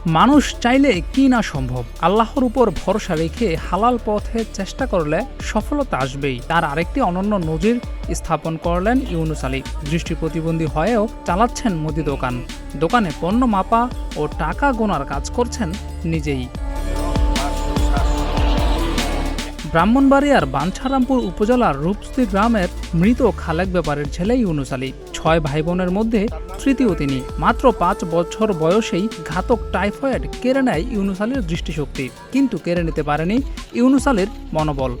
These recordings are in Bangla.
মানুষ চাইলে কি না সম্ভব। আল্লাহর উপর ভরসা রেখে হালাল পথে চেষ্টা করলে সফলতা আসবেই। তার আরেকটি অনন্য নজির স্থাপন করলেন ইউনুস আলী। দৃষ্টি প্রতিবন্ধী হয়েও চালাচ্ছেন মুদি দোকান। দোকানে পণ্য মাপা ও টাকা গোনার কাজ করছেন নিজেই। ব্রাহ্মণবাড়িয়ার বাঞ্ছারামপুর উপজেলার রূপসী গ্রামের মৃত খালেক ব্যাপারের ছেলে ইউনুস আলী। 6 ভাই বোনের মধ্যে তৃতীয় তিনি। মাত্র 5 বছর বয়সেই ঘাতক টাইফয়েড কেড়ে নেয় ইউনুস আলীর দৃষ্টিশক্তি, কিন্তু কেড়ে নিতে পারেনি ইউনুস আলীর মনোবল।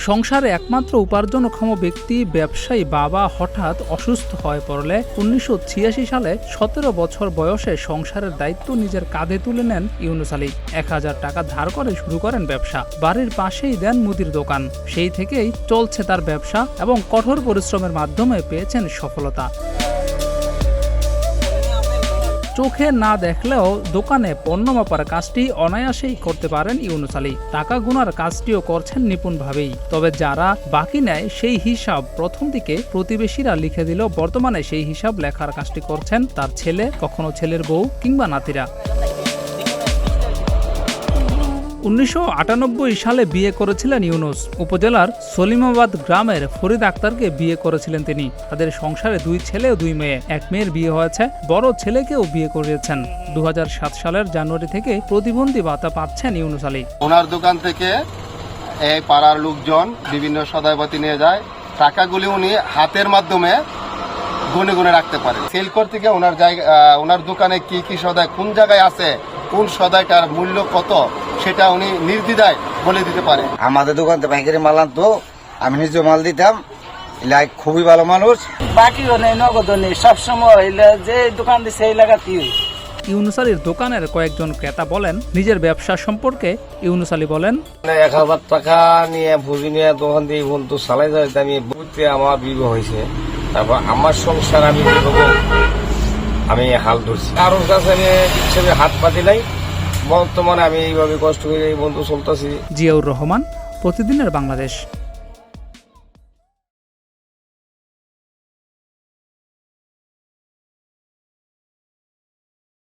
সংসারে একমাত্র উপার্জনক্ষম ব্যক্তি ব্যবসায়ী বাবা হঠাৎ অসুস্থ হয়ে পড়লে 1986 সালে 17 বছর বয়সে সংসারের দায়িত্ব নিজের কাঁধে তুলে নেন ইউনুস আলী। 1000 টাকা ধার করে শুরু করেন ব্যবসা। বাড়ির পাশেই দেন মুদির দোকান। সেই থেকেই চলছে তার ব্যবসা এবং কঠোর পরিশ্রমের মাধ্যমে পেয়েছেন সফলতা। চোখে না দেখলেও দোকানে পণ্য মাপার কাজটি অনায়াসেই করতে পারেন ইউনুস আলী। টাকা গোনার কাজটিও করছেন নিপুণভাবেই। তবে যারা বাকি নেয় সেই হিসাব প্রথম দিকে প্রতিবেশীরা লিখে দিলেও বর্তমানে সেই হিসাব লেখার কাজটি করছেন তার ছেলে, কখনো ছেলের বউ কিংবা নাতিরা। 1998 সালে বিয়ে করেছিলেন ইউনুস। উপজেলার সলিমাবাদ গ্রামের ফরিদ আক্তারকে বিয়ে করেছিলেন তিনি। তাদের সংসারে 2 ছেলে ও 2 মেয়ে। এক মেয়ের বিয়ে হয়েছে, বড় ছেলেকেও বিয়ে করিয়েছেন। 2007 সালের জানুয়ারি থেকে প্রতিবন্ধী ভাতা পাচ্ছেন ইউনুস আলী। ওনার দোকান থেকে এই পাড়ার লোকজন বিভিন্ন সদাইপাতি নিয়ে যায়। টাকাগুলি উনি হাতের মাধ্যমে গুনে গুনে রাখতে পারেন। সেল করতে গিয়ে ওনার দোকানে কি কি সদাই কোন জায়গায় আছে, কোন সদাইটার মূল্য কত, সেটা উনি নির্দ্বিধায় বলে দিতে পারে। আমাদের দোকানতে পাইকারি মাল আনতো, আমি নিজে মাল দিতাম। খুবই ভালো মানুষ। বাকিও নেই, নগদও নেই, সবসময় যে দোকান দিচ্ছে এই লাগাতেই। ইউনুস আলীর দোকানের কয়েকজন ক্রেতা বলেন নিজের ব্যবসা সম্পর্কে। ইউনুস আলী বলেন, 1000 টাকা নিয়ে পুঁজি নিয়ে দোকান দিয়ে বন্ধু চালাই যায়। আমি বুঝতে আমার বিবাহ হয়েছে, তারপর আমার সংসার আমি হাল ধরছি। কারোর কাছে আমি হিসেবে হাত পাতি নাই। বর্তমানে আমি এইভাবে কষ্ট করে এই বন্ধু চলতেছি। জিয়াউর রহমান, প্রতিদিনের বাংলাদেশ।